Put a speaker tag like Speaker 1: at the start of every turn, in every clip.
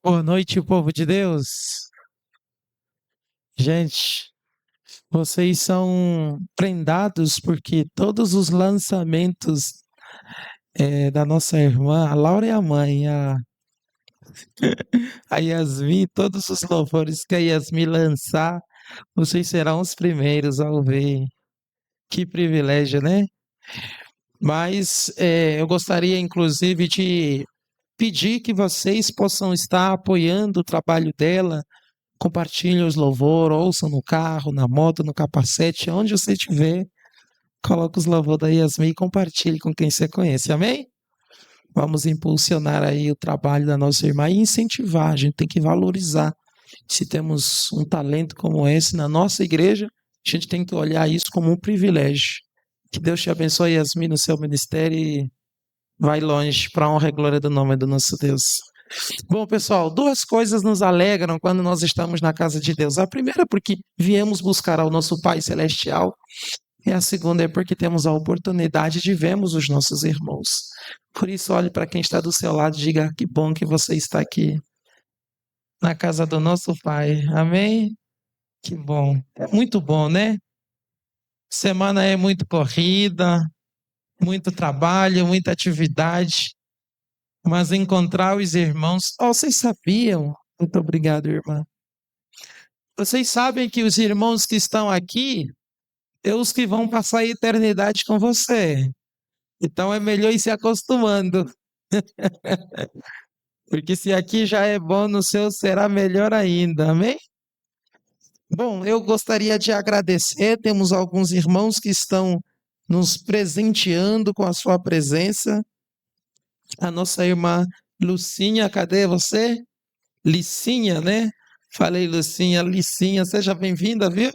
Speaker 1: Boa noite, povo de Deus. Gente, vocês são prendados porque todos os lançamentos da nossa irmã, a Laura é a mãe, a Yasmin, todos os louvores que a Yasmin lançar, vocês serão os primeiros a ouvir. Que privilégio, né? Mas eu gostaria, inclusive, de pedir que vocês possam estar apoiando o trabalho dela. Compartilhe os louvores, ouçam no carro, na moto, no capacete, onde você estiver. Coloque os louvores da Yasmin e compartilhe com quem você conhece, amém? Vamos impulsionar aí o trabalho da nossa irmã e incentivar, a gente tem que valorizar. Se temos um talento como esse na nossa igreja, a gente tem que olhar isso como um privilégio. Que Deus te abençoe, Yasmin, no seu ministério e vai longe para a honra e glória do nome do nosso Deus. Bom, pessoal, duas coisas nos alegram quando nós estamos na casa de Deus. A primeira é porque viemos buscar ao nosso Pai Celestial, e a segunda é porque temos a oportunidade de vermos os nossos irmãos. Por isso, olhe para quem está do seu lado e diga: que bom que você está aqui na casa do nosso Pai. Amém? Que bom. É muito bom, né? Semana é muito corrida, muito trabalho, muita atividade, mas encontrar os irmãos. Oh, vocês sabiam? Muito obrigado, irmã. Vocês sabem que os irmãos que estão aqui é os que vão passar a eternidade com você. Então é melhor ir se acostumando. Porque se aqui já é bom, no seu será melhor ainda. Amém? Bom, eu gostaria de agradecer. Temos alguns irmãos que estão nos presenteando com a sua presença. A nossa irmã Lucinha, cadê você? Licinha, né? Falei Lucinha, Licinha, seja bem-vinda, viu?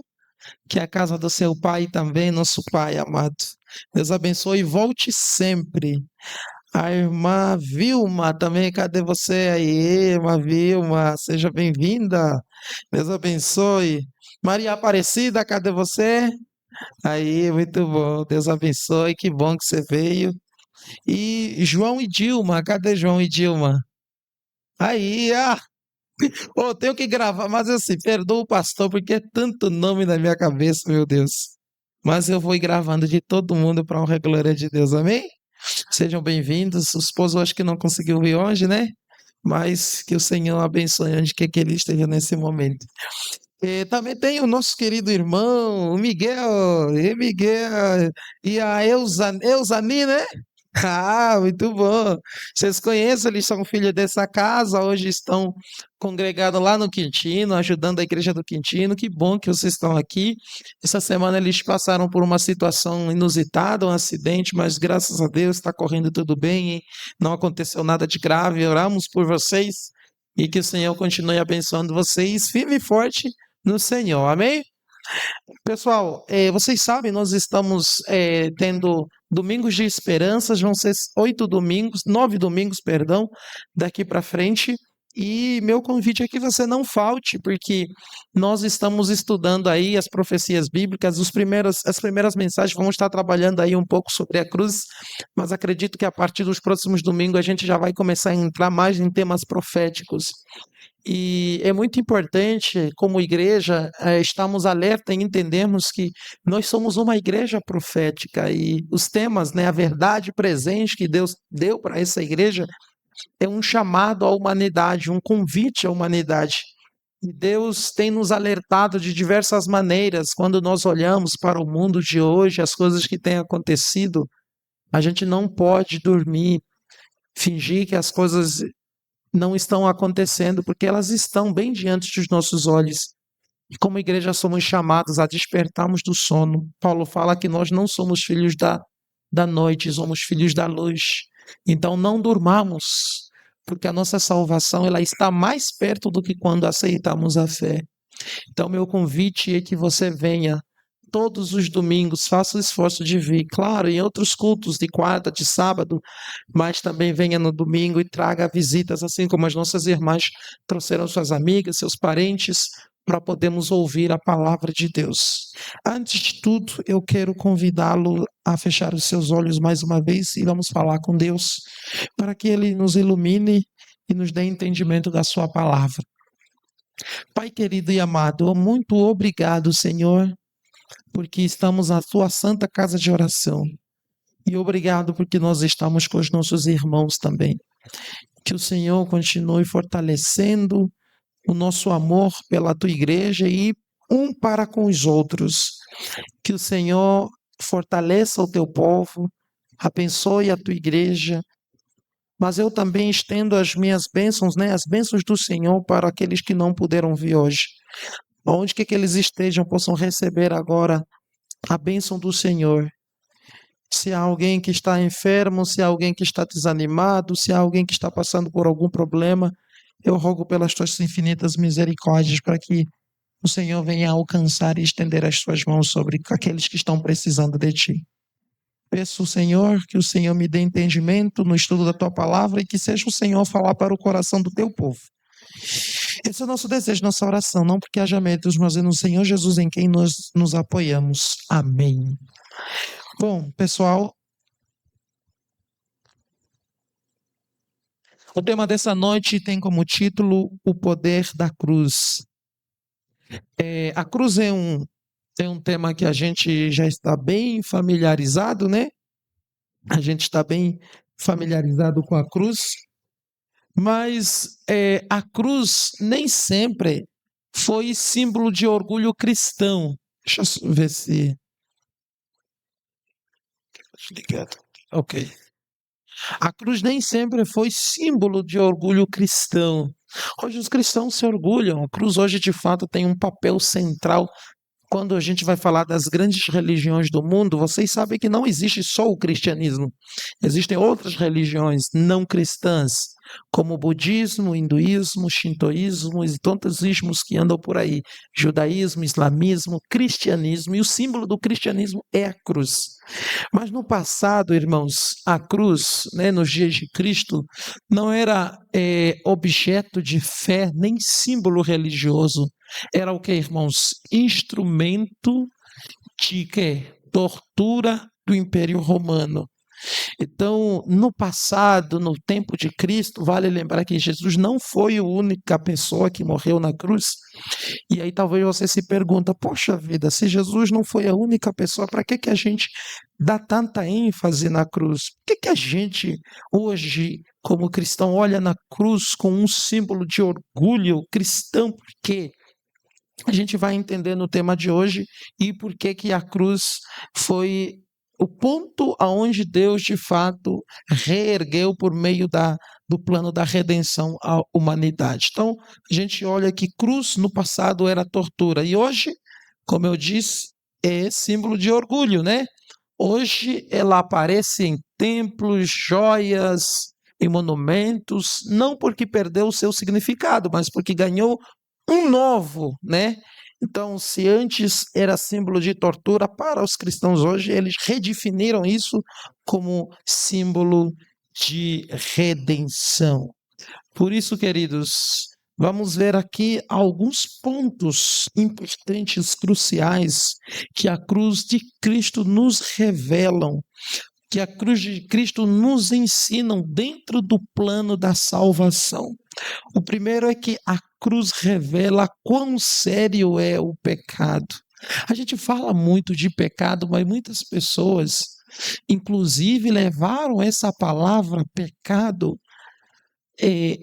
Speaker 1: Que é a casa do seu pai também, nosso pai amado. Deus abençoe e volte sempre. A irmã Vilma também, cadê você aí, irmã Vilma? Seja bem-vinda. Deus abençoe. Maria Aparecida, cadê você? Aí, muito bom. Deus abençoe, que bom que você veio. E João e Dilma, cadê João e Dilma? Aí, tenho que gravar, mas assim, perdoa o pastor, porque é tanto nome na minha cabeça, meu Deus. Mas eu vou ir gravando de todo mundo para honra e glória de Deus, amém? Sejam bem-vindos. O esposo acho que não conseguiu vir hoje, né? Mas que o Senhor abençoe onde quer que ele esteja nesse momento. E também tem o nosso querido irmão, o Miguel, e a Eusani, né? Ah, muito bom. Vocês conhecem, eles são filhos dessa casa, hoje estão congregados lá no Quintino, ajudando a igreja do Quintino. Que bom que vocês estão aqui. Essa semana eles passaram por uma situação inusitada, um acidente, mas graças a Deus está correndo tudo bem, hein? Não aconteceu nada de grave. Oramos por vocês e que o Senhor continue abençoando vocês, firme e forte no Senhor. Amém? Pessoal, vocês sabem, nós estamos tendo domingos de esperanças, vão ser 9 domingos, perdão, daqui para frente. E meu convite é que você não falte, porque nós estamos estudando aí as profecias bíblicas, as primeiras mensagens, vamos estar trabalhando aí um pouco sobre a cruz, mas acredito que a partir dos próximos domingos a gente já vai começar a entrar mais em temas proféticos. E é muito importante, como igreja, estarmos alerta e entendermos que nós somos uma igreja profética e os temas, né, a verdade presente que Deus deu para essa igreja é um chamado à humanidade, um convite à humanidade. E Deus tem nos alertado de diversas maneiras quando nós olhamos para o mundo de hoje, as coisas que têm acontecido. A gente não pode dormir, fingir que as coisas não estão acontecendo, porque elas estão bem diante dos nossos olhos. E como igreja somos chamados a despertarmos do sono. Paulo fala que nós não somos filhos da noite, somos filhos da luz. Então não durmamos, porque a nossa salvação ela está mais perto do que quando aceitamos a fé. Então meu convite é que você venha todos os domingos, faça o esforço de vir, claro, em outros cultos de quarta, de sábado, mas também venha no domingo e traga visitas, assim como as nossas irmãs trouxeram suas amigas, seus parentes, para podermos ouvir a palavra de Deus. Antes de tudo, eu quero convidá-lo a fechar os seus olhos mais uma vez e vamos falar com Deus, para que Ele nos ilumine e nos dê entendimento da sua palavra. Pai querido e amado, muito obrigado, Senhor, porque estamos na tua santa casa de oração. E obrigado porque nós estamos com os nossos irmãos também. Que o Senhor continue fortalecendo o nosso amor pela tua igreja e um para com os outros. Que o Senhor fortaleça o teu povo, abençoe a tua igreja, mas eu também estendo as minhas bênçãos, as bênçãos do Senhor para aqueles que não puderam vir hoje. Onde que eles estejam, possam receber agora a bênção do Senhor. Se há alguém que está enfermo, se há alguém que está desanimado, se há alguém que está passando por algum problema, eu rogo pelas tuas infinitas misericórdias para que o Senhor venha alcançar e estender as suas mãos sobre aqueles que estão precisando de ti. Peço, Senhor, que o Senhor me dê entendimento no estudo da tua palavra e que seja o Senhor falar para o coração do teu povo. Esse é o nosso desejo, nossa oração, não porque haja medos, mas é no Senhor Jesus em quem nós nos apoiamos. Amém. Bom, pessoal, o tema dessa noite tem como título O Poder da Cruz. A cruz é um tema que a gente já está bem familiarizado, né? A gente está bem familiarizado com a cruz, mas a cruz nem sempre foi símbolo de orgulho cristão. Deixa eu ver se... Ligado. Ok. A cruz nem sempre foi símbolo de orgulho cristão. Hoje os cristãos se orgulham. A cruz hoje de fato tem um papel central. Quando a gente vai falar das grandes religiões do mundo, vocês sabem que não existe só o cristianismo. Existem outras religiões não cristãs, como o budismo, o hinduísmo, o shintoísmo e tantos ismos que andam por aí. Judaísmo, islamismo, cristianismo. E o símbolo do cristianismo é a cruz. Mas no passado, irmãos, a cruz, nos dias de Cristo, não era objeto de fé nem símbolo religioso. Era o que, irmãos? Instrumento de quê? Tortura do Império Romano. Então, no passado, no tempo de Cristo, vale lembrar que Jesus não foi a única pessoa que morreu na cruz. E aí talvez você se pergunta, poxa vida, se Jesus não foi a única pessoa, para que a gente dá tanta ênfase na cruz? Por que a gente hoje, como cristão, olha na cruz com um símbolo de orgulho cristão? Por quê? A gente vai entender no tema de hoje e por que a cruz foi o ponto aonde Deus, de fato, reergueu por meio do plano da redenção à humanidade. Então, a gente olha que cruz no passado era tortura e hoje, como eu disse, é símbolo de orgulho, né? Hoje ela aparece em templos, joias, em monumentos, não porque perdeu o seu significado, mas porque ganhou um novo, né? Então, se antes era símbolo de tortura para os cristãos, hoje eles redefiniram isso como símbolo de redenção. Por isso, queridos, vamos ver aqui alguns pontos importantes, cruciais, que a cruz de Cristo nos revelam, que a cruz de Cristo nos ensinam dentro do plano da salvação. O primeiro é que a cruz revela quão sério é o pecado. A gente fala muito de pecado, mas muitas pessoas, inclusive, levaram essa palavra pecado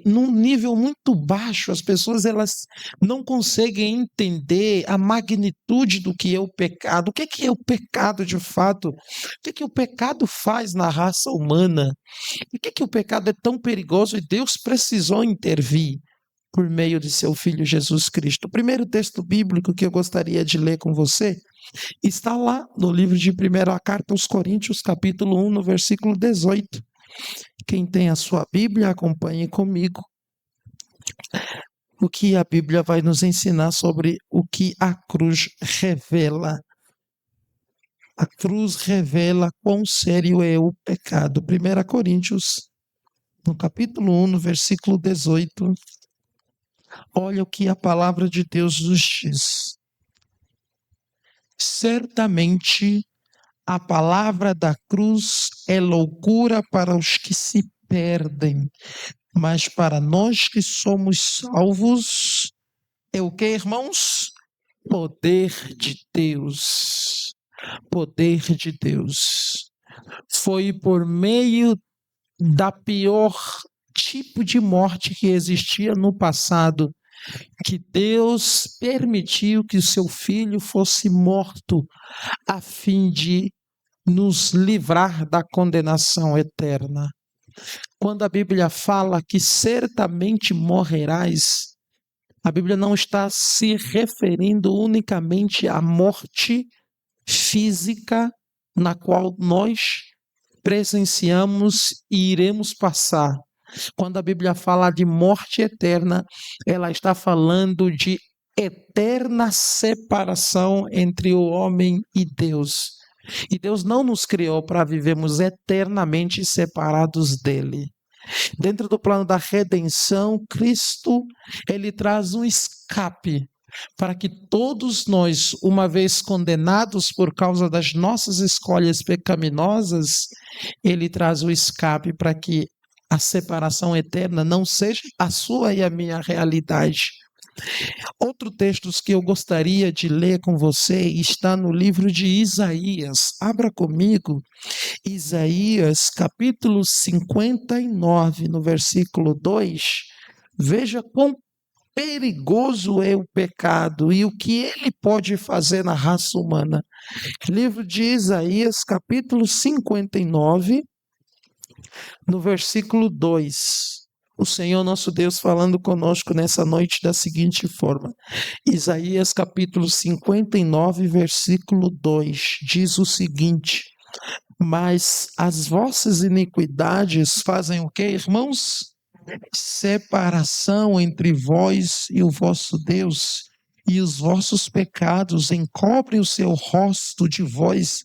Speaker 1: num nível muito baixo. As pessoas elas não conseguem entender a magnitude do que é o pecado. O que é o pecado de fato? O que o pecado faz na raça humana? Por que o pecado é tão perigoso e Deus precisou intervir por meio de seu Filho Jesus Cristo? O primeiro texto bíblico que eu gostaria de ler com você está lá no livro de 1ª Carta aos Coríntios, capítulo 1, no versículo 18. Quem tem a sua Bíblia, acompanhe comigo o que a Bíblia vai nos ensinar sobre o que a cruz revela. A cruz revela quão sério é o pecado. 1 Coríntios, no capítulo 1, no versículo 18. Olha o que a palavra de Deus nos diz. Certamente a palavra da cruz é loucura para os que se perdem, Mas para nós que somos salvos, é o que, irmãos? Poder de Deus. Poder de Deus. Foi por meio da pior tipo de morte que existia no passado que Deus permitiu que o seu filho fosse morto a fim de nos livrar da condenação eterna. Quando a Bíblia fala que certamente morrerás, a Bíblia não está se referindo unicamente à morte física na qual nós presenciamos e iremos passar. Quando a Bíblia fala de morte eterna, ela está falando de eterna separação entre o homem e Deus. E Deus não nos criou para vivermos eternamente separados dele. Dentro do plano da redenção, Cristo, ele traz um escape para que todos nós, uma vez condenados por causa das nossas escolhas pecaminosas, ele traz o escape para que a separação eterna não seja a sua e a minha realidade. Outro texto que eu gostaria de ler com você está no livro de Isaías. Abra comigo, Isaías capítulo 59, no versículo 2. Veja quão perigoso é o pecado e o que ele pode fazer na raça humana. Livro de Isaías, capítulo 59, no versículo 2. O Senhor nosso Deus falando conosco nessa noite da seguinte forma. Isaías capítulo 59, versículo 2, diz o seguinte: mas as vossas iniquidades fazem o quê, irmãos? Separação entre vós e o vosso Deus, e os vossos pecados encobrem o seu rosto de vós,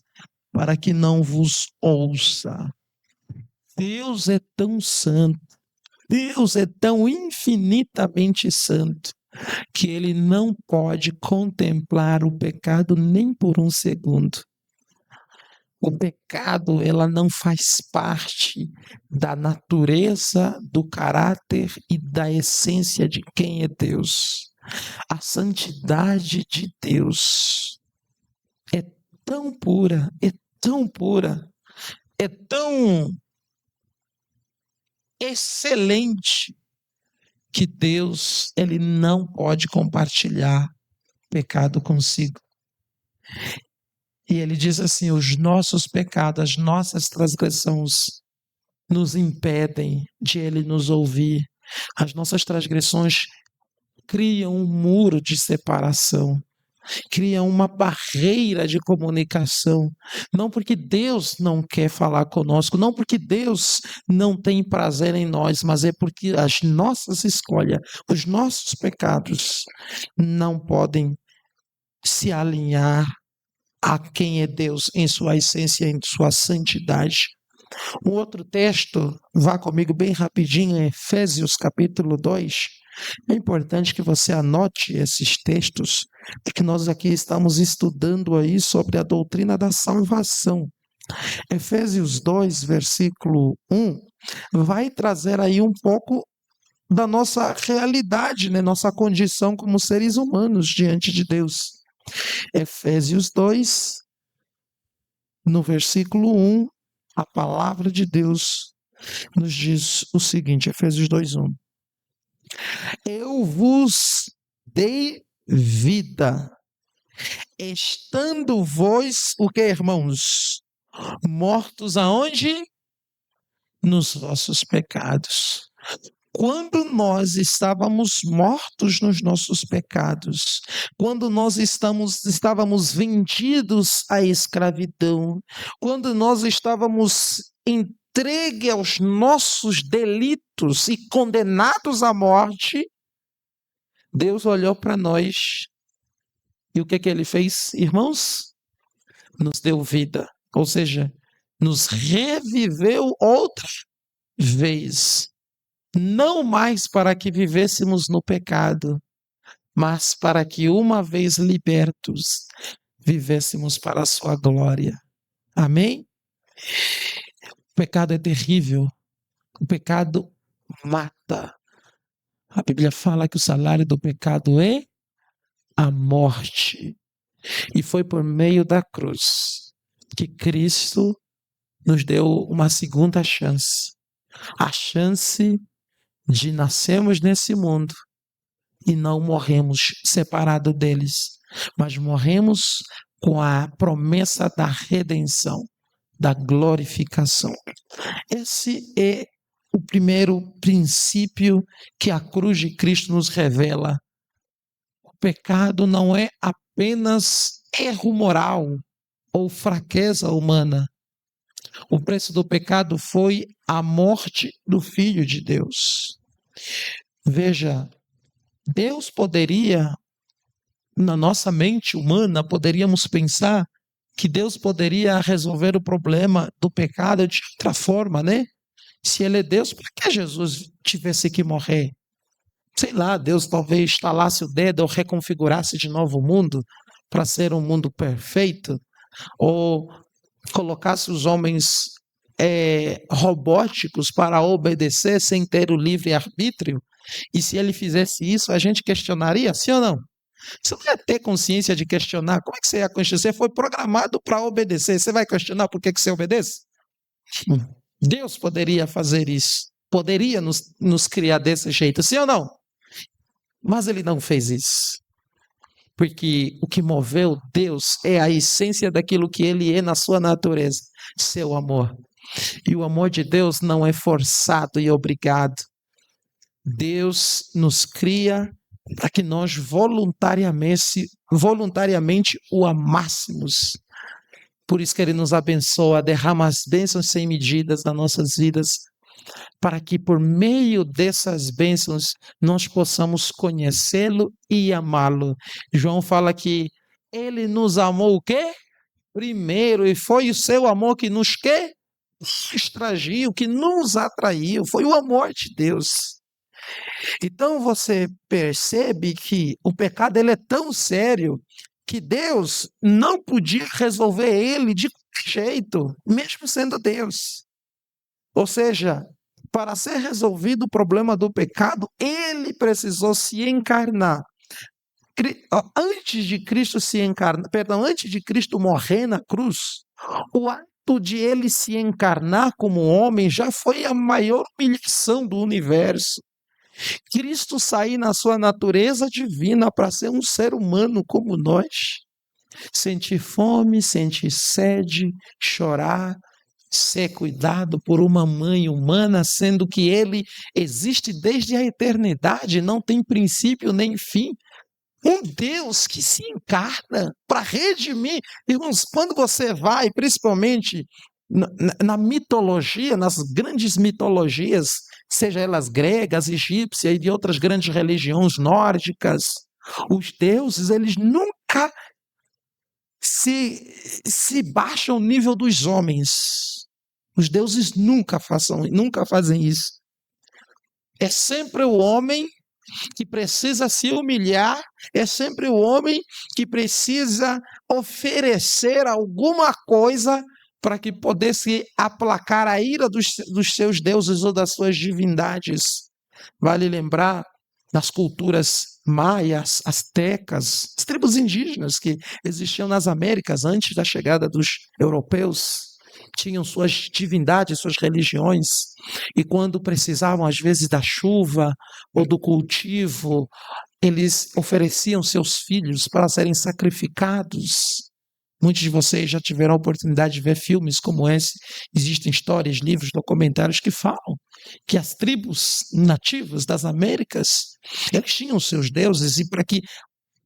Speaker 1: para que não vos ouça. Deus é tão santo, Deus é tão infinitamente santo, que ele não pode contemplar o pecado nem por um segundo. O pecado, ela não faz parte da natureza, do caráter e da essência de quem é Deus. A santidade de Deus é tão pura, é tão excelente, que Deus, ele não pode compartilhar pecado consigo. E ele diz assim: os nossos pecados, as nossas transgressões nos impedem de ele nos ouvir. As nossas transgressões criam um muro de separação, criam uma barreira de comunicação. Não porque Deus não quer falar conosco, não porque Deus não tem prazer em nós, mas é porque as nossas escolhas, os nossos pecados não podem se alinhar a quem é Deus em sua essência, em sua santidade. Um outro texto, vá comigo bem rapidinho, em Efésios capítulo 2. É importante que você anote esses textos, porque nós aqui estamos estudando aí sobre a doutrina da salvação. Efésios 2, versículo 1, vai trazer aí um pouco da nossa realidade, né? Nossa condição como seres humanos diante de Deus. Efésios 2, no versículo 1, a palavra de Deus nos diz o seguinte, Efésios 2:1. Eu vos dei vida, estando vós, o que, irmãos? Mortos aonde? Nos vossos pecados. Quando nós estávamos mortos nos nossos pecados, quando nós estávamos vendidos à escravidão, quando nós estávamos entregue aos nossos delitos e condenados à morte, Deus olhou para nós e o que que ele fez, irmãos? Nos deu vida, ou seja, nos reviveu outra vez. Não mais para que vivêssemos no pecado, mas para que, uma vez libertos, vivêssemos para a sua glória. Amém? O pecado é terrível. O pecado mata. injusta. A Bíblia fala que o salário do pecado é a morte. E foi por meio da cruz que Cristo nos deu uma segunda chance. A chance de nascermos nesse mundo e não morremos separados deles, mas morremos com a promessa da redenção, da glorificação. Esse é o primeiro princípio que a cruz de Cristo nos revela. O pecado não é apenas erro moral ou fraqueza humana. O preço do pecado foi a morte do Filho de Deus. Veja, Deus poderia, na nossa mente humana, poderíamos pensar que Deus poderia resolver o problema do pecado de outra forma, né? Se Ele é Deus, por que Jesus tivesse que morrer? Sei lá, Deus talvez estalasse o dedo ou reconfigurasse de novo o mundo para ser um mundo perfeito, ou colocasse os homens robóticos para obedecer sem ter o livre-arbítrio. E se ele fizesse isso, a gente questionaria, sim ou não? Você não ia ter consciência de questionar. Como é que você ia questionar? Você foi programado para obedecer. Você vai questionar por que você obedece? Deus poderia fazer isso. Poderia nos criar desse jeito, sim ou não? Mas ele não fez isso. Porque o que moveu Deus é a essência daquilo que ele é na sua natureza, seu amor. E o amor de Deus não é forçado e obrigado. Deus nos cria para que nós voluntariamente o amássemos. Por isso que Ele nos abençoa, derrama as bênçãos sem medidas nas nossas vidas, para que por meio dessas bênçãos nós possamos conhecê-lo e amá-lo. João fala que Ele nos amou o quê? Primeiro, e foi o seu amor que nos quê? Extragiu, que nos atraiu, foi o amor de Deus. Então você percebe que o pecado ele é tão sério que Deus não podia resolver ele de qualquer jeito, mesmo sendo Deus. Ou seja, para ser resolvido o problema do pecado, ele precisou se encarnar. Antes de Cristo se encarnar, antes de Cristo morrer na cruz, o ato de ele se encarnar como homem já foi a maior humilhação do universo. Cristo sair na sua natureza divina para ser um ser humano como nós, sentir fome, sentir sede, chorar, ser cuidado por uma mãe humana, sendo que ele existe desde a eternidade, não tem princípio nem fim. Um Deus que se encarna para redimir. Irmãos, quando você vai, principalmente na mitologia, nas grandes mitologias, seja elas gregas, egípcias e de outras grandes religiões nórdicas, os deuses, eles nunca se baixam ao nível dos homens. Os deuses nunca fazem isso. É sempre o homem que precisa se humilhar, é sempre o homem que precisa oferecer alguma coisa para que pudesse aplacar a ira dos seus deuses ou das suas divindades. Vale lembrar das culturas maias, astecas, as tribos indígenas que existiam nas Américas antes da chegada dos europeus, tinham suas divindades, suas religiões, e quando precisavam às vezes da chuva ou do cultivo, eles ofereciam seus filhos para serem sacrificados. Muitos de vocês já tiveram a oportunidade de ver filmes como esse. Existem histórias, livros, documentários que falam que as tribos nativas das Américas, eles tinham seus deuses, e para que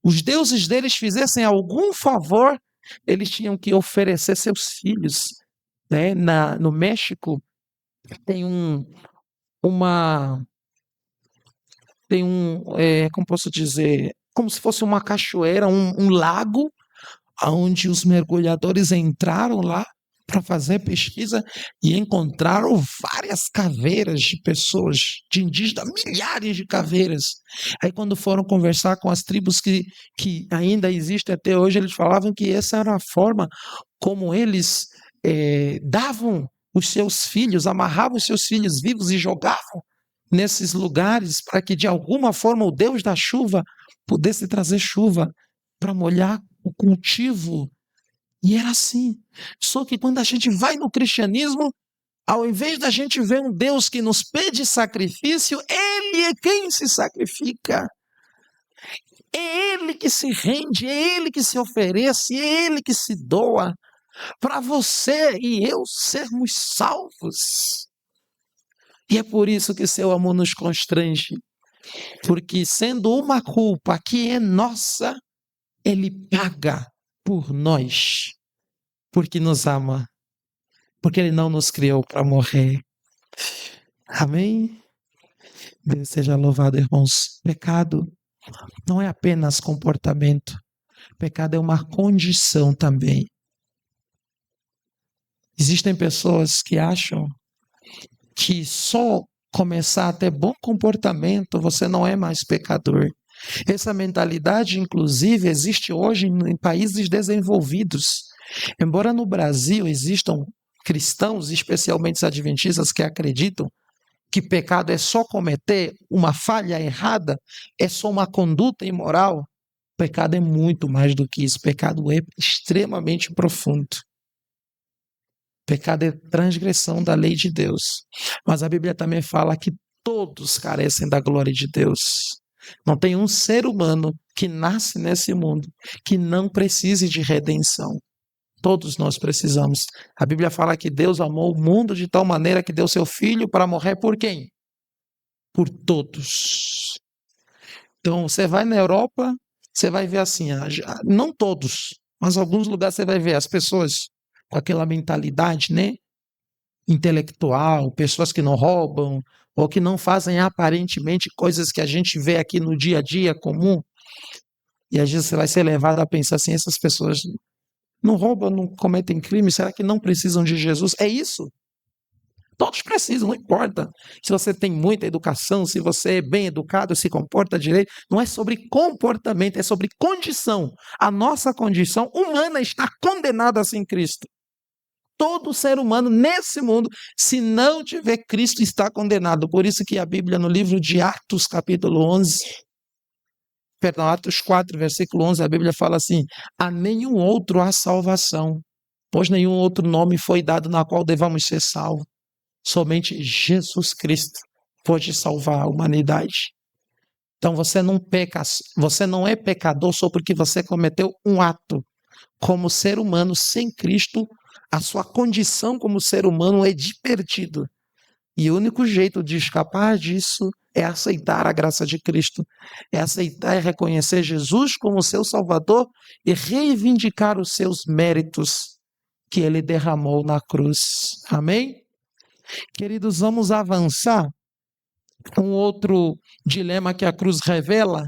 Speaker 1: os deuses deles fizessem algum favor, eles tinham que oferecer seus filhos. Né? No México tem como posso dizer, como se fosse uma cachoeira, um lago, onde os mergulhadores entraram lá para fazer pesquisa e encontraram várias caveiras de pessoas, de indígenas, milhares de caveiras. Aí quando foram conversar com as tribos que ainda existem até hoje, eles falavam que essa era a forma como eles davam os seus filhos, amarravam os seus filhos vivos e jogavam nesses lugares para que de alguma forma o Deus da chuva pudesse trazer chuva para molhar o cultivo. E era assim. Só que quando a gente vai no cristianismo, ao invés da gente ver um Deus que nos pede sacrifício, Ele é quem se sacrifica. É Ele que se rende, é Ele que se oferece, é Ele que se doa para você e eu sermos salvos. E é por isso que seu amor nos constrange, porque sendo uma culpa que é nossa, Ele paga por nós, porque nos ama, porque Ele não nos criou para morrer. Amém? Deus seja louvado, irmãos. Pecado não é apenas comportamento, pecado é uma condição também. Existem pessoas que acham que só começar a ter bom comportamento você não é mais pecador. Essa mentalidade, inclusive, existe hoje em países desenvolvidos. Embora no Brasil existam cristãos, especialmente os adventistas, que acreditam que pecado é só cometer uma falha errada, é só uma conduta imoral, pecado é muito mais do que isso. Pecado é extremamente profundo. Pecado é transgressão da lei de Deus. Mas a Bíblia também fala que todos carecem da glória de Deus. Não tem um ser humano que nasce nesse mundo que não precise de redenção. Todos nós precisamos. A Bíblia fala que Deus amou o mundo de tal maneira que deu seu Filho para morrer por quem? Por todos. Então, você vai na Europa, você vai ver assim, não todos, mas alguns lugares você vai ver as pessoas com aquela mentalidade, né, intelectual, pessoas que não roubam, ou que não fazem aparentemente coisas que a gente vê aqui no dia a dia comum, e às vezes você vai ser levado a pensar assim, essas pessoas não roubam, não cometem crime, será que não precisam de Jesus? É isso. Todos precisam, não importa se você tem muita educação, se você é bem educado, se comporta direito, não é sobre comportamento, é sobre condição. A nossa condição humana está condenada sem Cristo. Todo ser humano nesse mundo, se não tiver Cristo, está condenado. Por isso que a Bíblia, no livro de Atos, capítulo 11, perdão, Atos 4, versículo 11, a Bíblia fala assim, a nenhum outro há salvação, pois nenhum outro nome foi dado na qual devamos ser salvos. Somente Jesus Cristo pode salvar a humanidade. Então você não peca, você não é pecador só porque você cometeu um ato. Como ser humano sem Cristo, a sua condição como ser humano é de perdido. E o único jeito de escapar disso é aceitar a graça de Cristo, é aceitar e reconhecer Jesus como seu Salvador e reivindicar os seus méritos que ele derramou na cruz. Amém? Queridos, vamos avançar. Um outro dilema que a cruz revela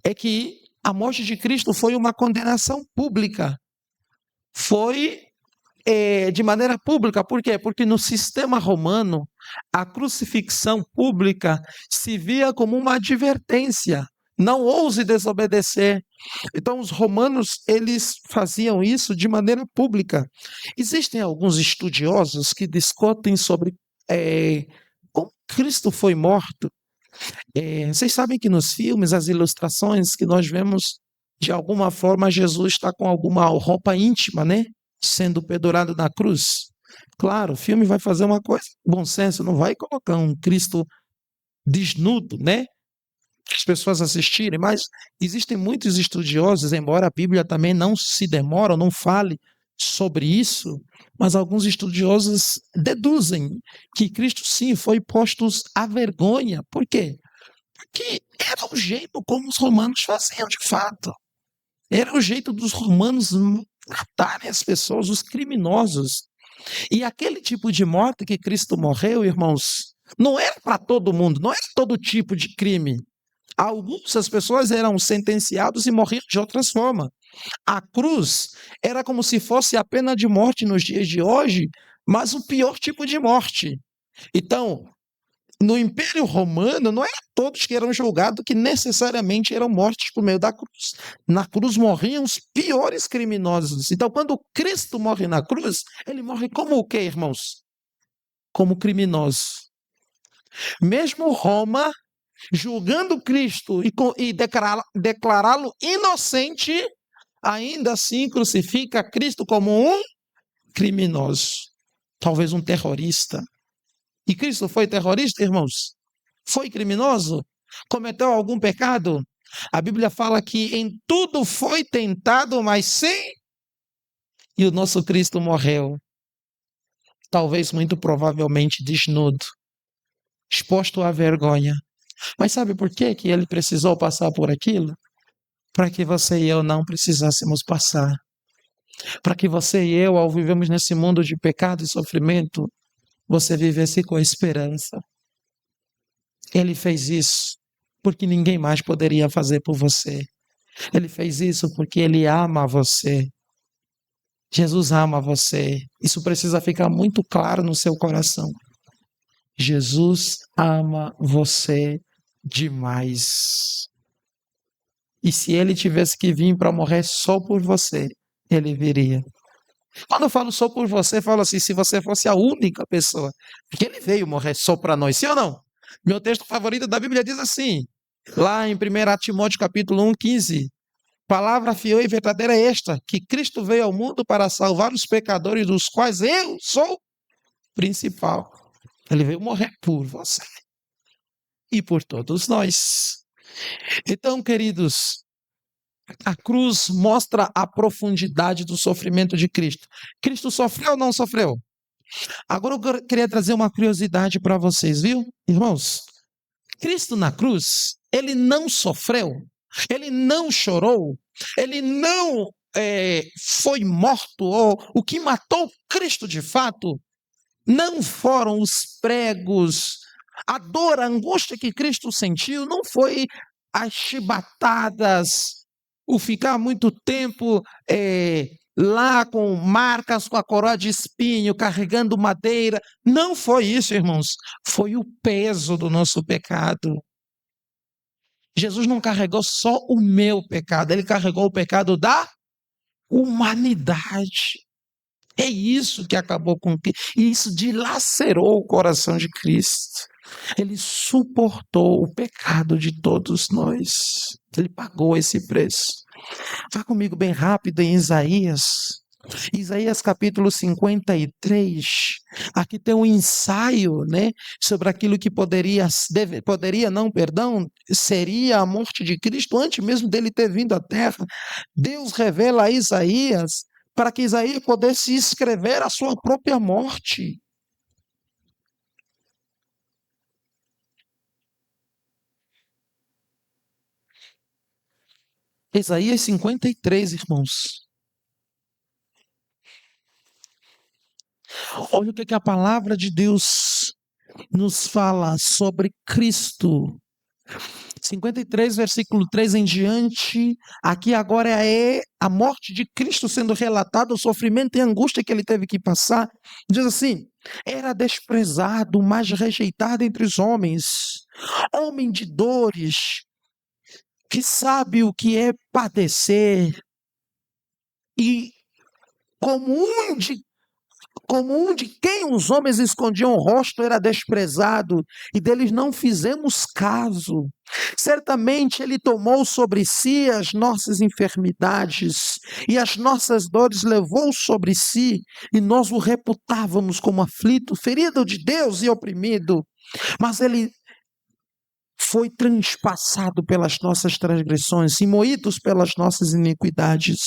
Speaker 1: é que a morte de Cristo foi uma condenação pública. Foi de maneira pública. Por quê? Porque no sistema romano, a crucifixão pública se via como uma advertência. Não ouse desobedecer. Então, os romanos, eles faziam isso de maneira pública. Existem alguns estudiosos que discutem sobre como Cristo foi morto. Vocês sabem que nos filmes, as ilustrações que nós vemos, de alguma forma, Jesus está com alguma roupa íntima, né? Sendo pendurado na cruz. Claro, o filme vai fazer uma coisa, bom senso, não vai colocar um Cristo desnudo, né? As pessoas assistirem, mas existem muitos estudiosos, embora a Bíblia também não se demore, não fale sobre isso, mas alguns estudiosos deduzem que Cristo sim foi posto à vergonha. Por quê? Porque era o jeito como os romanos faziam de fato. Era o jeito dos romanos matarem as pessoas, os criminosos. E aquele tipo de morte que Cristo morreu, irmãos, não era para todo mundo, não era todo tipo de crime. Algumas pessoas eram sentenciados e morriam de outras formas. A cruz era como se fosse a pena de morte nos dias de hoje, mas o pior tipo de morte. Então, no Império Romano, não eram todos que eram julgados que necessariamente eram mortos por meio da cruz. Na cruz morriam os piores criminosos. Então, quando Cristo morre na cruz, ele morre como o quê, irmãos? Como criminoso. Mesmo Roma, julgando Cristo e declará-lo inocente, ainda assim crucifica Cristo como um criminoso, talvez um terrorista. E Cristo foi terrorista, irmãos? Foi criminoso? Cometeu algum pecado? A Bíblia fala que em tudo foi tentado, mas sem. E o nosso Cristo morreu, talvez muito provavelmente desnudo, exposto à vergonha. Mas sabe por quê que ele precisou passar por aquilo? Para que você e eu não precisássemos passar. Para que você e eu, ao vivermos nesse mundo de pecado e sofrimento, você vivesse com esperança. Ele fez isso porque ninguém mais poderia fazer por você. Ele fez isso porque ele ama você. Jesus ama você. Isso precisa ficar muito claro no seu coração. Jesus ama você demais. E se ele tivesse que vir para morrer só por você, ele viria. Quando eu falo só por você, eu falo assim, se você fosse a única pessoa. Porque ele veio morrer só para nós, sim ou não? Meu texto favorito da Bíblia diz assim, lá em 1 Timóteo capítulo 1:15, palavra fiel e verdadeira é esta, que Cristo veio ao mundo para salvar os pecadores, dos quais eu sou principal. Ele veio morrer por você e por todos nós. Então, queridos, a cruz mostra a profundidade do sofrimento de Cristo. Cristo sofreu ou não sofreu? Agora eu queria trazer uma curiosidade para vocês, viu? Irmãos, Cristo na cruz, ele não sofreu, ele não chorou, ele não foi morto, ou o que matou Cristo de fato não foram os pregos, a dor, a angústia que Cristo sentiu, não foi as chibatadas, o ficar muito tempo lá com marcas, com a coroa de espinho, carregando madeira. Não foi isso, irmãos. Foi o peso do nosso pecado. Jesus não carregou só o meu pecado, ele carregou o pecado da humanidade. É isso que acabou com Cristo. E isso dilacerou o coração de Cristo. Ele suportou o pecado de todos nós. Ele pagou esse preço. Vá comigo bem rápido em Isaías. Isaías capítulo 53. Aqui tem um ensaio, né, sobre aquilo que seria a morte de Cristo antes mesmo dele ter vindo à terra. Deus revela a Isaías para que Isaías pudesse escrever a sua própria morte. Isaías 53, irmãos. Olha o que a palavra de Deus nos fala sobre Cristo. 53, versículo 3 em diante, aqui agora é a morte de Cristo sendo relatada, o sofrimento e a angústia que ele teve que passar. Diz assim, era desprezado, mas rejeitado entre os homens, homem de dores, que sabe o que é padecer, e como um de quem os homens escondiam o rosto era desprezado, e deles não fizemos caso. Certamente ele tomou sobre si as nossas enfermidades, e as nossas dores levou sobre si, e nós o reputávamos como aflito, ferido de Deus e oprimido. Mas ele foi transpassado pelas nossas transgressões e moídos pelas nossas iniquidades.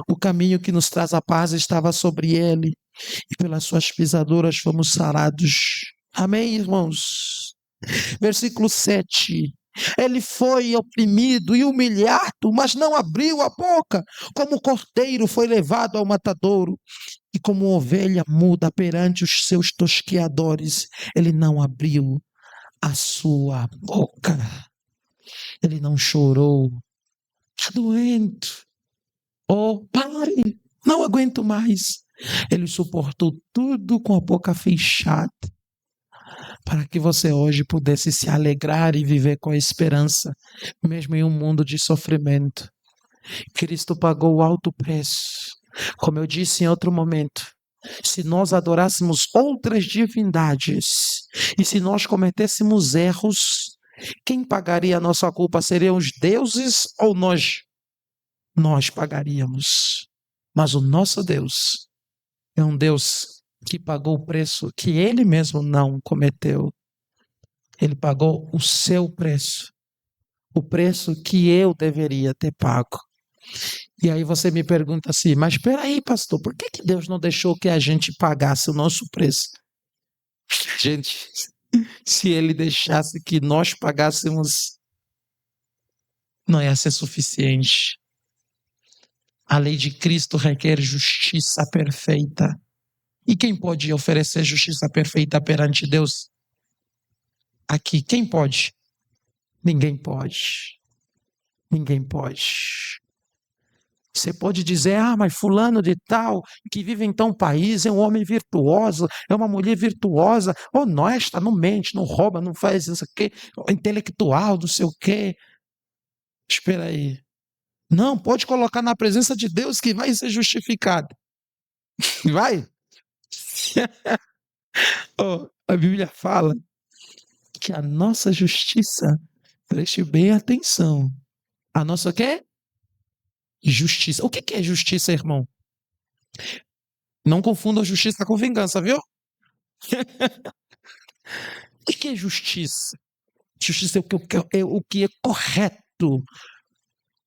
Speaker 1: O caminho que nos traz a paz estava sobre ele, e pelas suas pisaduras fomos sarados. Amém, irmãos? Versículo 7. Ele foi oprimido e humilhado, mas não abriu a boca. Como cordeiro foi levado ao matadouro, e como ovelha muda perante os seus tosqueadores, ele não abriu a sua boca. Ele não chorou. Está doendo. Oh, pare, não aguento mais. Ele suportou tudo com a boca fechada, para que você hoje pudesse se alegrar e viver com esperança, mesmo em um mundo de sofrimento. Cristo pagou o alto preço. Como eu disse em outro momento, se nós adorássemos outras divindades, E se nós cometêssemos erros, quem pagaria a nossa culpa? Seriam os deuses ou nós? Nós pagaríamos. Mas o nosso Deus é um Deus que pagou o preço que ele mesmo não cometeu. Ele pagou o seu preço. O preço que eu deveria ter pago. E aí você me pergunta assim, mas espera aí, pastor, por que Deus não deixou que a gente pagasse o nosso preço? Gente, se ele deixasse que nós pagássemos, não ia ser suficiente. A lei de Cristo requer justiça perfeita. E quem pode oferecer justiça perfeita perante Deus? Aqui, quem pode? Ninguém pode. Ninguém pode. Você pode dizer, mas fulano de tal, que vive em tal país, é um homem virtuoso, é uma mulher virtuosa, honesta, não mente, não rouba, não faz isso aqui, intelectual, não sei o quê. Espera aí. Não, pode colocar na presença de Deus que vai ser justificado. Vai? A Bíblia fala que a nossa justiça, preste bem atenção, a nossa o quê? Justiça. O que é justiça, irmão? Não confunda justiça com vingança, viu? O que é justiça? Justiça é o que é correto,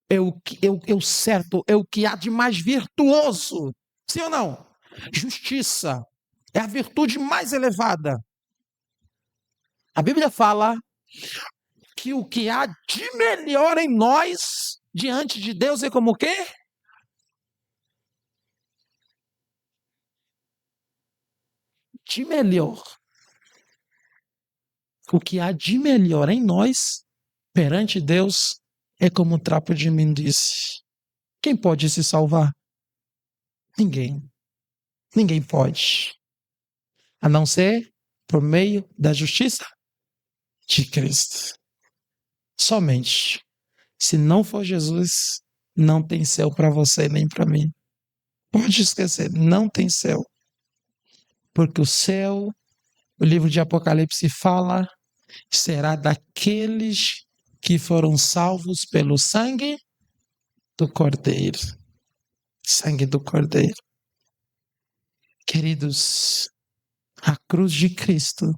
Speaker 1: é o certo, é o que há de mais virtuoso. Sim ou não? Justiça é a virtude mais elevada. A Bíblia fala que o que há de melhor em nós, diante de Deus, é como o quê? De melhor. O que há de melhor em nós, perante Deus, é como um trapo de imundície. Quem pode se salvar? Ninguém. Ninguém pode. A não ser por meio da justiça de Cristo. Somente. Se não for Jesus, não tem céu para você nem para mim. Pode esquecer, não tem céu. Porque o céu, o livro de Apocalipse fala, será daqueles que foram salvos pelo sangue do Cordeiro. Sangue do Cordeiro. Queridos, a cruz de Cristo,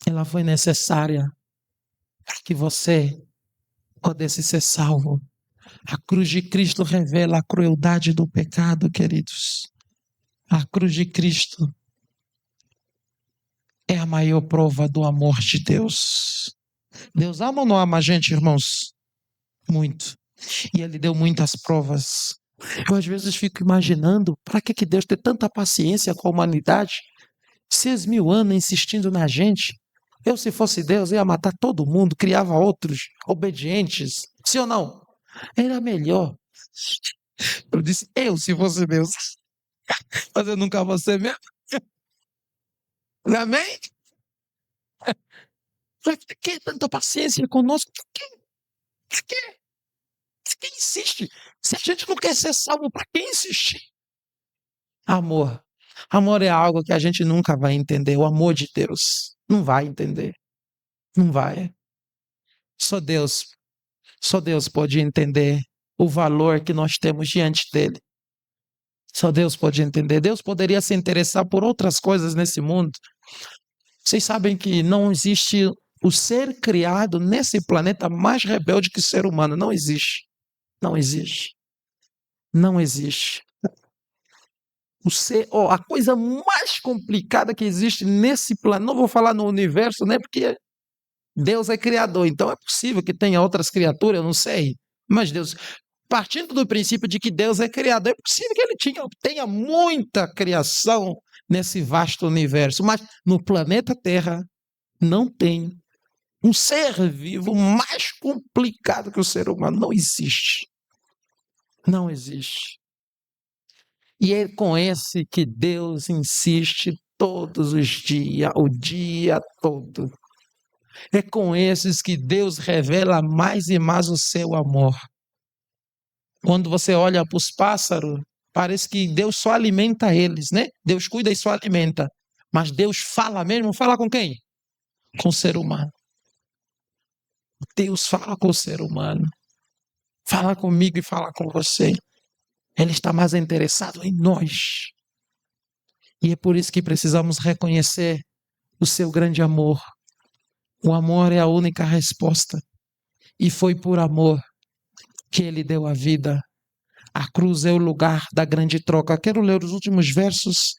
Speaker 1: ela foi necessária para que você pudesse ser salvo. A cruz de Cristo revela a crueldade do pecado, queridos. A cruz de Cristo é a maior prova do amor de Deus. Deus ama ou não ama a gente, irmãos? Muito. E Ele deu muitas provas. Eu às vezes fico imaginando, para que Deus tem tanta paciência com a humanidade? 6.000 anos insistindo na gente. Eu, se fosse Deus, ia matar todo mundo, criava outros obedientes. Sim ou não? Era melhor. Eu disse, se fosse Deus. Mas eu nunca vou ser mesmo. Amém? Por que tanta paciência conosco? Por quê? Por quê? Por que insiste? Se a gente não quer ser salvo, para que insistir? Amor. Amor é algo que a gente nunca vai entender. O amor de Deus. Não vai entender. Não vai. Só Deus pode entender o valor que nós temos diante dele. Só Deus pode entender. Deus poderia se interessar por outras coisas nesse mundo. Vocês sabem que não existe o ser criado nesse planeta mais rebelde que o ser humano. Não existe. Não existe. Não existe. A coisa mais complicada que existe nesse planeta, não vou falar no universo, né? Porque Deus é criador, então é possível que tenha outras criaturas, eu não sei. Mas Deus, partindo do princípio de que Deus é criador, é possível que ele tenha muita criação nesse vasto universo. Mas no planeta Terra não tem um ser vivo mais complicado que o ser humano. Não existe. Não existe. E é com esse que Deus insiste todos os dias, o dia todo. É com esses que Deus revela mais e mais o seu amor. Quando você olha para os pássaros, Parece que Deus só alimenta eles, né? Deus cuida e só alimenta. Mas Deus fala mesmo, fala com quem? Com o ser humano. Deus fala com o ser humano. Fala comigo e fala com você. Ele está mais interessado em nós. E é por isso que precisamos reconhecer o seu grande amor. O amor é a única resposta. E foi por amor que ele deu a vida. A cruz é o lugar da grande troca. Quero ler os últimos versos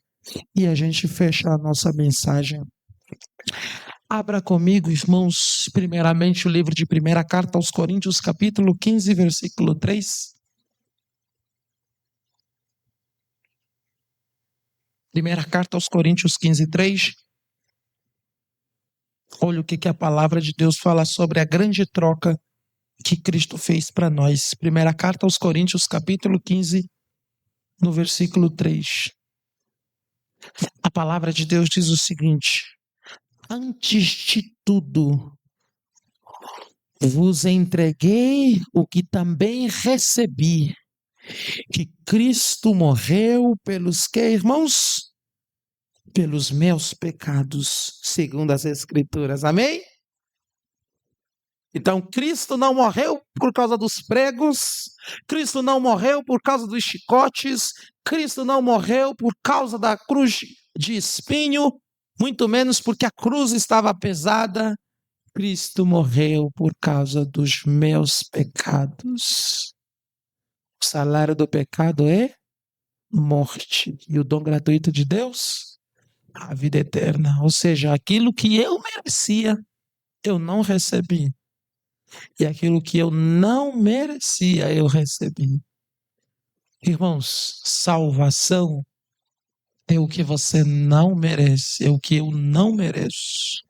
Speaker 1: e a gente fecha a nossa mensagem. Abra comigo, irmãos, primeiramente o livro de primeira carta aos Coríntios, capítulo 15, versículo 3. Primeira carta aos Coríntios 15, 3. Olha o que a palavra de Deus fala sobre a grande troca que Cristo fez para nós. Primeira carta aos Coríntios, capítulo 15, no versículo 3. A palavra de Deus diz o seguinte: antes de tudo, vos entreguei o que também recebi, que Cristo morreu pelos que, irmãos? Pelos meus pecados, segundo as Escrituras. Amém? Então, Cristo não morreu por causa dos pregos, Cristo não morreu por causa dos chicotes, Cristo não morreu por causa da cruz de espinho, muito menos porque a cruz estava pesada. Cristo morreu por causa dos meus pecados. O salário do pecado é morte, e o dom gratuito de Deus, a vida eterna. Ou seja, aquilo que eu merecia, eu não recebi. E aquilo que eu não merecia, eu recebi. Irmãos, salvação é o que você não merece, é o que eu não mereço.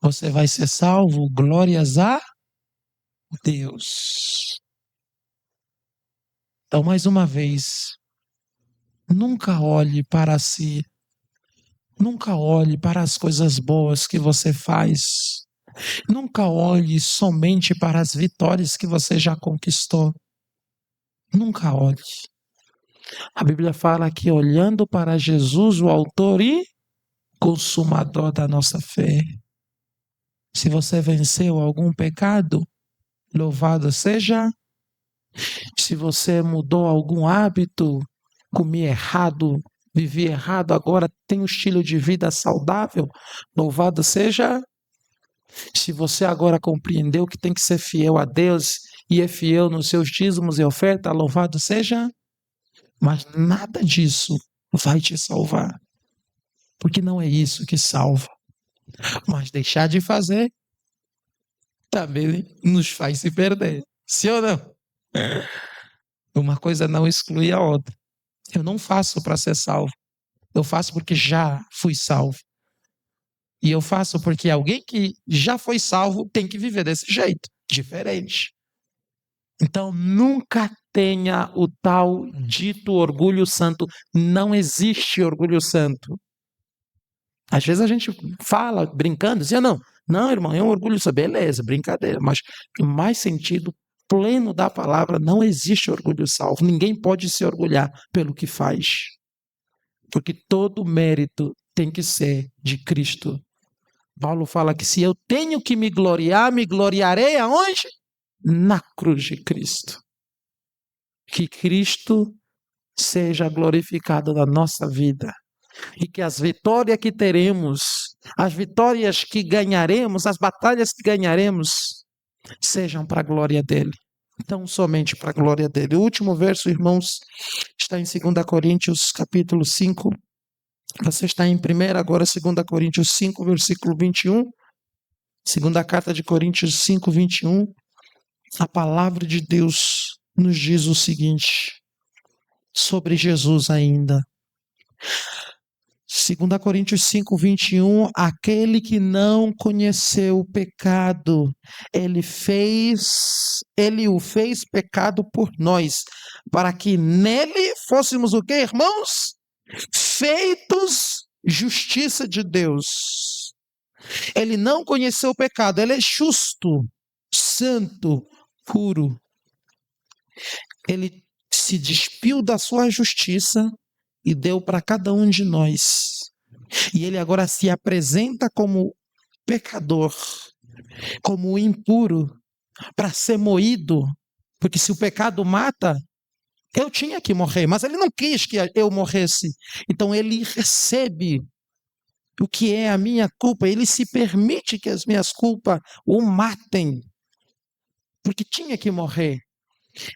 Speaker 1: Você vai ser salvo, glórias a Deus. Então, mais uma vez, nunca olhe para si, nunca olhe para as coisas boas que você faz, nunca olhe somente para as vitórias que você já conquistou. Nunca olhe. A Bíblia fala que olhando para Jesus, o autor e consumador da nossa fé. Se você venceu algum pecado, louvado seja. Se você mudou algum hábito, comia errado, vivia errado, agora tem um estilo de vida saudável, louvado seja. Se você agora compreendeu que tem que ser fiel a Deus e é fiel nos seus dízimos e oferta, louvado seja. Mas nada disso vai te salvar, porque não é isso que salva. Mas deixar de fazer também nos faz se perder. Sim ou não? Uma coisa não exclui a outra. Eu não faço para ser salvo. Eu faço porque já fui salvo. E eu faço porque alguém que já foi salvo tem que viver desse jeito, diferente. Então, nunca tenha o tal dito orgulho santo. Não existe orgulho santo. Às vezes a gente fala, brincando, assim, não, não, irmão, é um orgulho santo. Beleza, brincadeira. Mas, no mais sentido pleno da palavra, não existe orgulho salvo. Ninguém pode se orgulhar pelo que faz. Porque todo mérito tem que ser de Cristo. Paulo fala que se eu tenho que me gloriarei aonde? Na cruz de Cristo. Que Cristo seja glorificado na nossa vida. E que as vitórias que teremos, as vitórias que ganharemos, as batalhas que ganharemos, sejam para a glória dele. Então, somente para a glória dele. O último verso, irmãos, está em 2 Coríntios, capítulo 5. Você está em 1 agora, 2 Coríntios 5, versículo 21. Segunda carta de Coríntios 5, 21. A palavra de Deus nos diz o seguinte, sobre Jesus ainda. 2 Coríntios 5, 21, aquele que não conheceu o pecado, ele o fez pecado por nós, para que nele fôssemos o quê, irmãos? Feitos justiça de Deus. Ele não conheceu o pecado, ele é justo, santo, puro. Ele se despiu da sua justiça e deu para cada um de nós. E ele agora se apresenta como pecador, como impuro, para ser moído, porque se o pecado mata, eu tinha que morrer, mas ele não quis que eu morresse. Então ele recebe o que é a minha culpa, ele se permite que as minhas culpas o matem, porque tinha que morrer.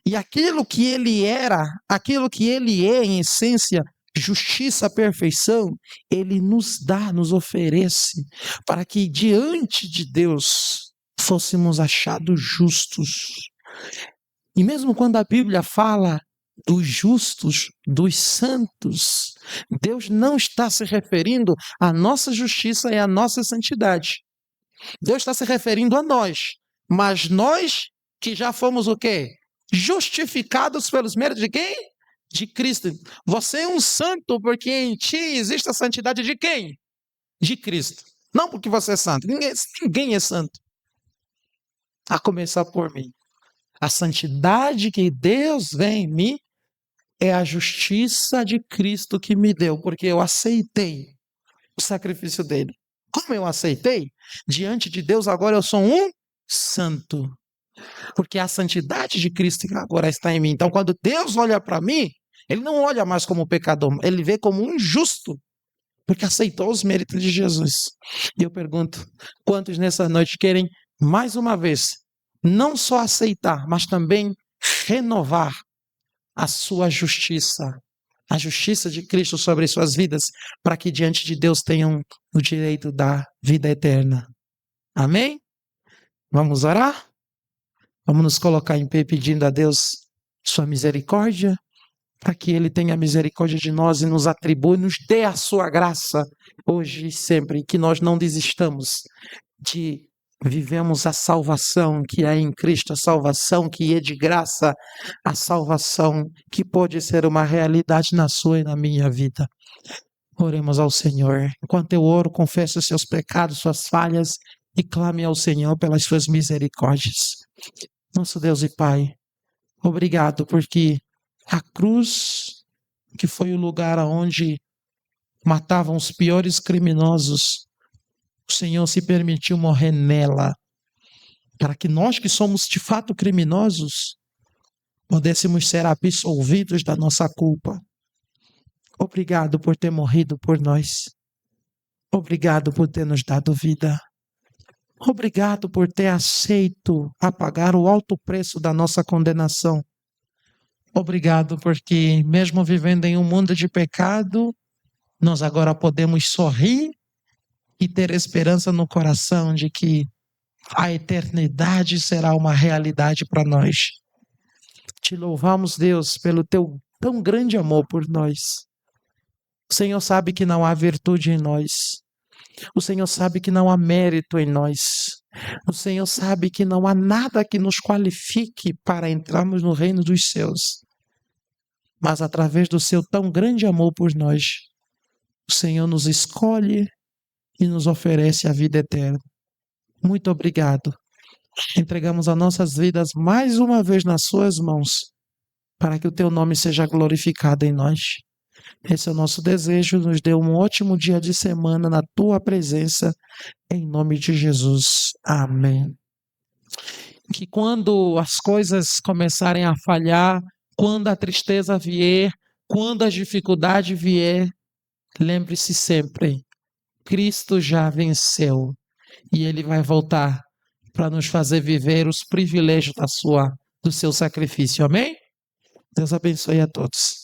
Speaker 1: E aquilo que ele era, aquilo que ele é em essência, justiça, perfeição, ele nos dá, nos oferece, para que diante de Deus fôssemos achados justos. E mesmo quando a Bíblia fala dos justos, dos santos, Deus não está se referindo à nossa justiça e à nossa santidade. Deus está se referindo a nós, mas nós que já fomos o quê? Justificados pelos méritos de quem? De Cristo. Você é um santo porque em ti existe a santidade de quem? De Cristo. Não porque você é santo. Ninguém é santo. A começar por mim. A santidade que Deus vê em mim é a justiça de Cristo que me deu, porque eu aceitei o sacrifício dele. Como eu aceitei? Diante de Deus agora eu sou um santo. Porque a santidade de Cristo agora está em mim. Então quando Deus olha para mim, ele não olha mais como pecador, ele vê como um justo, porque aceitou os méritos de Jesus. E eu pergunto, quantos nessa noite querem mais uma vez não só aceitar, mas também renovar a sua justiça, a justiça de Cristo sobre suas vidas, para que diante de Deus tenham o direito da vida eterna. Amém? Vamos orar? Vamos nos colocar em pé pedindo a Deus sua misericórdia, para que Ele tenha misericórdia de nós e nos atribua, nos dê a sua graça hoje e sempre, que nós não desistamos de vivemos a salvação que é em Cristo, a salvação que é de graça, a salvação que pode ser uma realidade na sua e na minha vida. Oremos ao Senhor. Enquanto eu oro, confesso os seus pecados, suas falhas e clame ao Senhor pelas suas misericórdias. Nosso Deus e Pai, obrigado porque a cruz, que foi o lugar onde matavam os piores criminosos, o Senhor se permitiu morrer nela, para que nós que somos de fato criminosos, pudéssemos ser absolvidos da nossa culpa. Obrigado por ter morrido por nós. Obrigado por ter nos dado vida. Obrigado por ter aceito a pagar o alto preço da nossa condenação. Obrigado porque, mesmo vivendo em um mundo de pecado, nós agora podemos sorrir e ter esperança no coração de que a eternidade será uma realidade para nós. Te louvamos, Deus, pelo teu tão grande amor por nós. O Senhor sabe que não há virtude em nós. O Senhor sabe que não há mérito em nós. O Senhor sabe que não há nada que nos qualifique para entrarmos no reino dos céus. Mas através do seu tão grande amor por nós, o Senhor nos escolhe e nos oferece a vida eterna. Muito obrigado. Entregamos as nossas vidas mais uma vez nas suas mãos, para que o teu nome seja glorificado em nós. Esse é o nosso desejo. Nos dê um ótimo dia de semana na tua presença, em nome de Jesus. Amém. Que quando as coisas começarem a falhar, quando a tristeza vier, quando a dificuldade vier, lembre-se sempre, Cristo já venceu e Ele vai voltar para nos fazer viver os privilégios do seu sacrifício. Amém? Deus abençoe a todos.